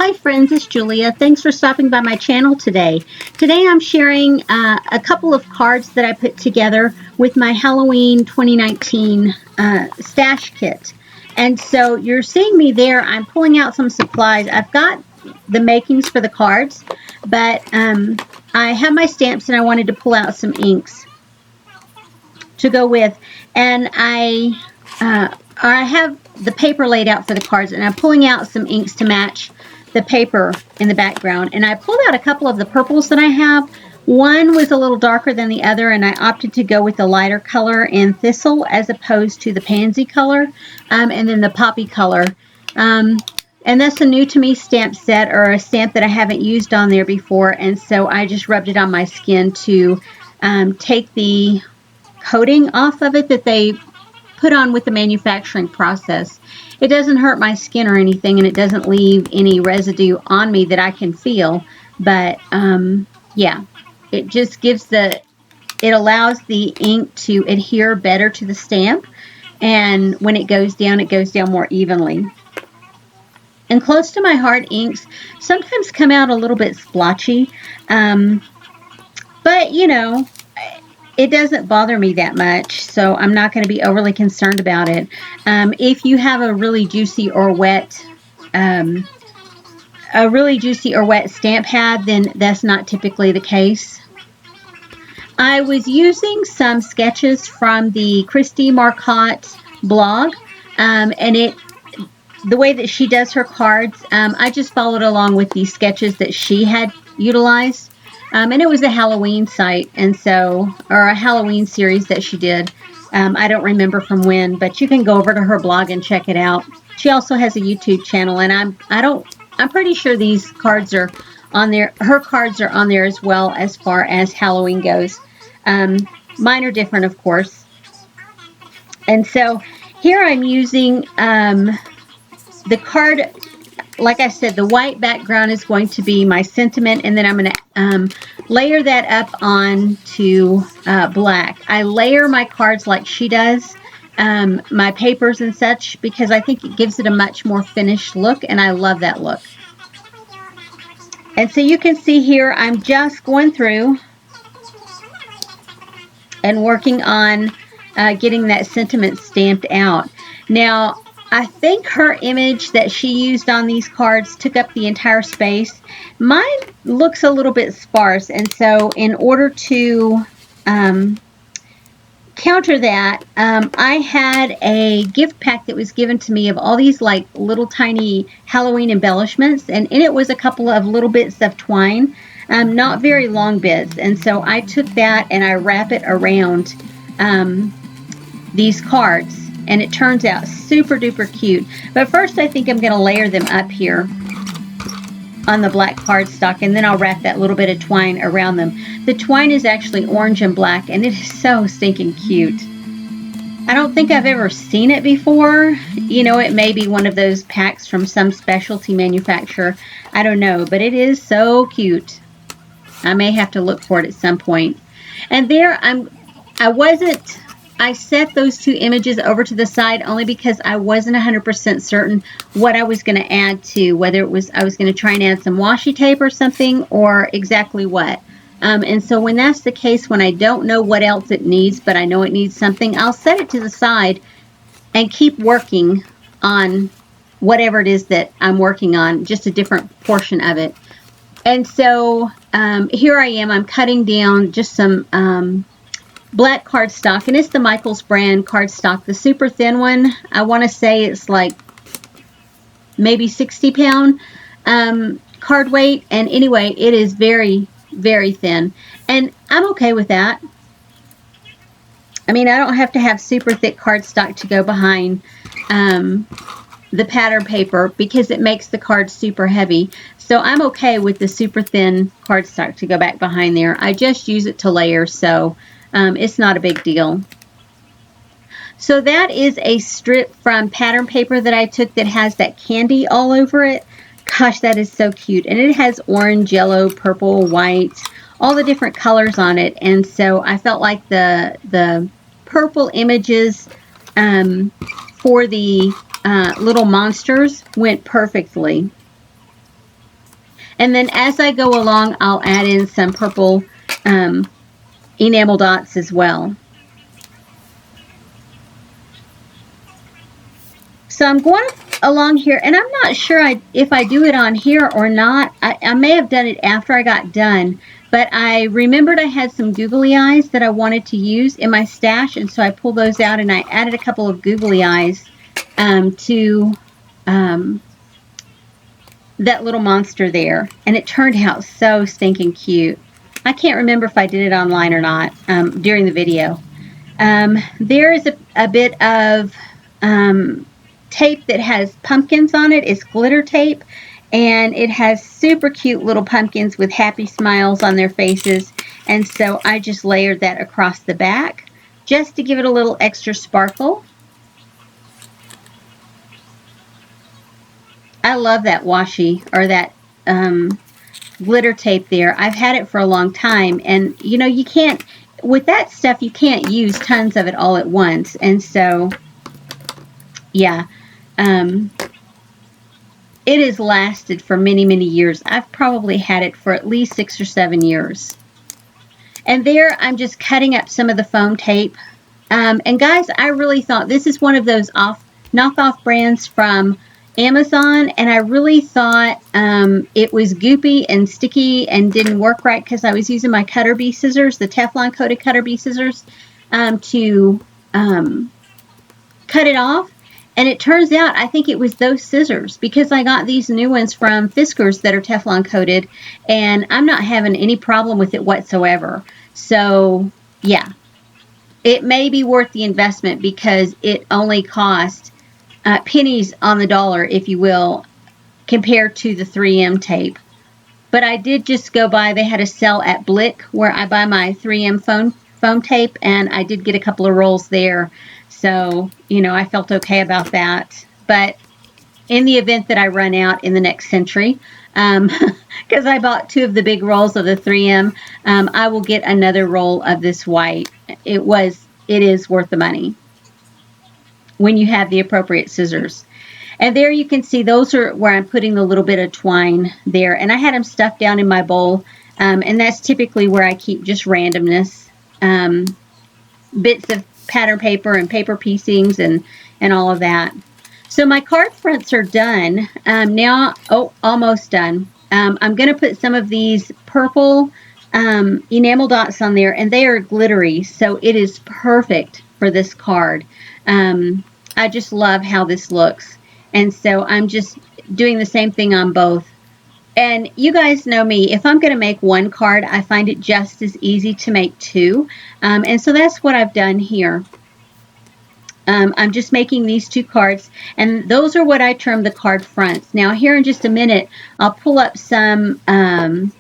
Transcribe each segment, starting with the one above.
Hi friends, it's Julia. Thanks for stopping by my channel today. Today I'm sharing a couple of cards that I put together with my Halloween 2019 stash kit. And so you're seeing me there. I'm pulling out some supplies. I've got the makings for the cards, but I have my stamps and I wanted to pull out some inks to go with. And I have the paper laid out for the cards, and I'm pulling out some inks to match the paper in the background. And I pulled out a couple of the purples that I have. One was a little darker than the other, and I opted to go with the lighter color in Thistle as opposed to the pansy color, and then the poppy color. And that's a new to me stamp set, or a stamp that I haven't used on there before, and so I just rubbed it on my skin to take the coating off of it that they put on with the manufacturing process. It doesn't hurt my skin or anything, and it doesn't leave any residue on me that I can feel, but yeah, it just gives it allows the ink to adhere better to the stamp, and when it goes down more evenly. And close to my heart inks sometimes come out a little bit splotchy, but you know, it doesn't bother me that much, so I'm not going to be overly concerned about it. If you have a really juicy or wet stamp pad, then that's not typically the case. I was using some sketches from the Christy Marcotte blog, and the way that she does her cards, I just followed along with these sketches that she had utilized. And it was a Halloween site, and so, or a Halloween series that she did. I don't remember from when, but you can go over to her blog and check it out. She also has a YouTube channel, and I'm pretty sure these cards are on there. Her cards are on there as well as far as Halloween goes. Mine are different, of course. And so here I'm using the card. Like I said, the white background is going to be my sentiment, and then I'm going to layer that up onto black. I layer my cards like she does, my papers and such, because I think it gives it a much more finished look, and I love that look. And so you can see here, I'm just going through and working on getting that sentiment stamped out. Now, I think her image that she used on these cards took up the entire space. Mine looks a little bit sparse, and so in order to counter that, I had a gift pack that was given to me of all these like little tiny Halloween embellishments, and in it was a couple of little bits of twine, not very long bits, and so I took that and I wrap it around these cards. And it turns out super duper cute. But first I think I'm going to layer them up here on the black cardstock, and then I'll wrap that little bit of twine around them. The twine is actually orange and black, and it is so stinking cute. I don't think I've ever seen it before. You know, it may be one of those packs from some specialty manufacturer. I don't know, but it is so cute. I may have to look for it at some point. And there I set those two images over to the side only because I wasn't 100% certain what I was going to add to, whether it was I was going to try and add some washi tape or something, or exactly what. And so when that's the case, when I don't know what else it needs, but I know it needs something, I'll set it to the side and keep working on whatever it is that I'm working on, just a different portion of it. And so here I am, I'm cutting down just some black cardstock, and it's the Michaels brand cardstock, the super thin one. I want to say it's like maybe 60-pound card weight, and anyway, it is very, very thin, and I'm okay with that. I mean, I don't have to have super thick cardstock to go behind the pattern paper because it makes the card super heavy, so I'm okay with the super thin cardstock to go back behind there. I just use it to layer, so it's not a big deal. So that is a strip from pattern paper that I took that has that candy all over it. Gosh, that is so cute. And it has orange, yellow, purple, white, all the different colors on it. And so I felt like the purple images for the little monsters went perfectly. And then as I go along, I'll add in some purple enamel dots as well. So I'm going along here, and I'm not sure if I do it on here or not. I may have done it after I got done, but I remembered I had some googly eyes that I wanted to use in my stash, and so I pulled those out and I added a couple of googly eyes to that little monster there, and it turned out so stinking cute. I can't remember if I did it online or not during the video. There is a bit of tape that has pumpkins on it. It's glitter tape, and it has super cute little pumpkins with happy smiles on their faces, and so I just layered that across the back just to give it a little extra sparkle. I love that washi, or that glitter tape there. I've had it for a long time, and you know, you can't, with that stuff, you can't use tons of it all at once, and so yeah, it has lasted for many, many years. I've probably had it for at least 6 or 7 years. And there I'm just cutting up some of the foam tape. And guys, I really thought this is one of those knockoff brands from Amazon, and I really thought it was goopy and sticky and didn't work right because I was using my Cutter Bee scissors, the Teflon coated Cutter Bee scissors, to cut it off. And it turns out I think it was those scissors, because I got these new ones from Fiskars that are Teflon coated, and I'm not having any problem with it whatsoever. So yeah, it may be worth the investment because it only cost pennies on the dollar, if you will, compared to the 3M tape. But I did just go by, they had a sale at Blick where I buy my 3M foam tape, and I did get a couple of rolls there. So, you know, I felt okay about that. But in the event that I run out in the next century, because I bought 2 of the big rolls of the 3M, I will get another roll of this white. It is worth the money when you have the appropriate scissors. And there you can see those are where I'm putting the little bit of twine there. And I had them stuffed down in my bowl. And that's typically where I keep just randomness, bits of pattern paper and paper piecings and all of that. So my card fronts are done now. Oh, almost done. I'm going to put some of these purple enamel dots on there, and they are glittery, so it is perfect for this card. I just love how this looks, and so I'm just doing the same thing on both. And you guys know me, if I'm going to make one card, I find it just as easy to make 2. And so that's what I've done here. I'm just making these 2 cards, and those are what I term the card fronts. Now here in just a minute, I'll pull up some, the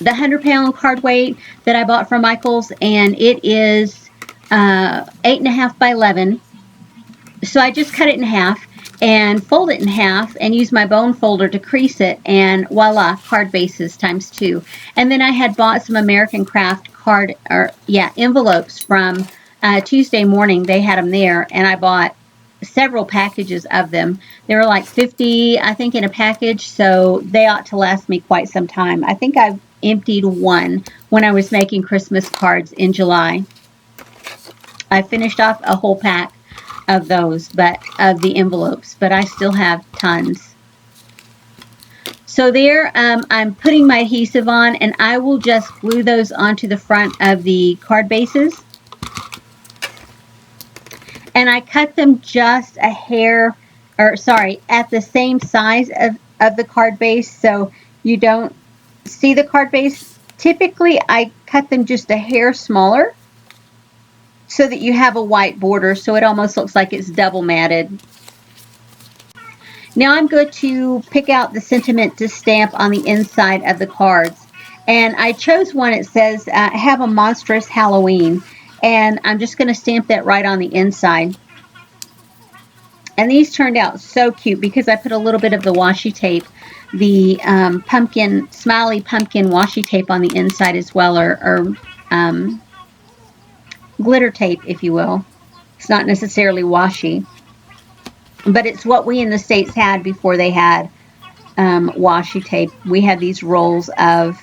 100-pound card weight that I bought from Michaels, and it is 8.5 by 11. So I just cut it in half and fold it in half and use my bone folder to crease it, and voila, card bases times 2. And then I had bought some American Craft envelopes from Tuesday Morning. They had them there, and I bought several packages of them. They were like 50, I think, in a package, so they ought to last me quite some time. I think I've emptied one when I was making Christmas cards in July. I finished off a whole pack of those, but of the envelopes, but I still have tons. So there, I'm putting my adhesive on, and I will just glue those onto the front of the card bases. And I cut them just a hair, or sorry, at the same size of the card base, so you don't see the card base. Typically, I cut them just a hair smaller, so that you have a white border, so it almost looks like it's double matted. Now I'm going to pick out the sentiment to stamp on the inside of the cards. And I chose one that says, have a monstrous Halloween. And I'm just going to stamp that right on the inside. And these turned out so cute because I put a little bit of the washi tape, the smiley pumpkin washi tape on the inside as well, or glitter tape, if you will. It's not necessarily washi, but it's what we in the States had before they had washi tape. We had these rolls of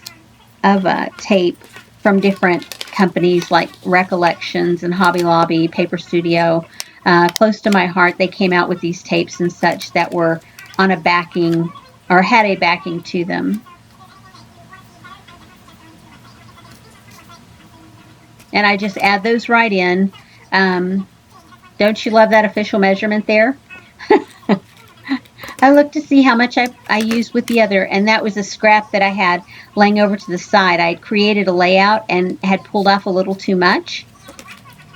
tape from different companies like Recollections and Hobby Lobby, Paper Studio. Close to my heart, they came out with these tapes and such that were on a backing or had a backing to them. And I just add those right in. Don't you love that official measurement there? I looked to see how much I used with the other, and that was a scrap that I had laying over to the side. I had created a layout and had pulled off a little too much,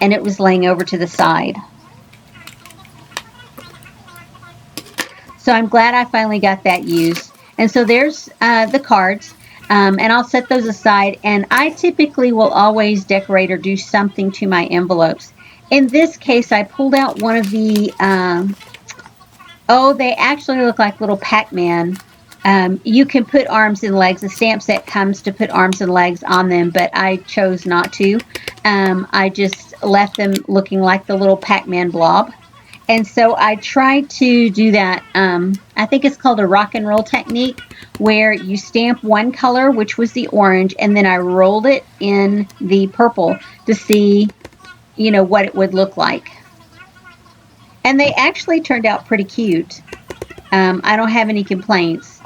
and it was laying over to the side. So I'm glad I finally got that used. And so there's the cards, and I'll set those aside. And I typically will always decorate or do something to my envelopes. In this case, I pulled out one of the, oh, they actually look like little Pac-Man. You can put arms and legs. The stamp set comes to put arms and legs on them, but I chose not to. I just left them looking like the little Pac-Man blob. And so I tried to do that, I think it's called a rock and roll technique, where you stamp one color, which was the orange, and then I rolled it in the purple to see, you know, what it would look like. And they actually turned out pretty cute. I don't have any complaints.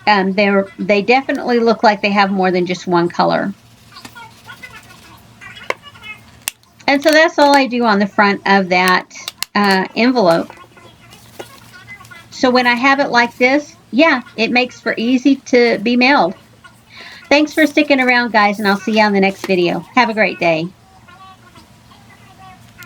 They definitely look like they have more than just one color. And so that's all I do on the front of that envelope. So when I have it like this, yeah, it makes for easy to be mailed. Thanks for sticking around, guys, and I'll see you on the next video. Have a great day.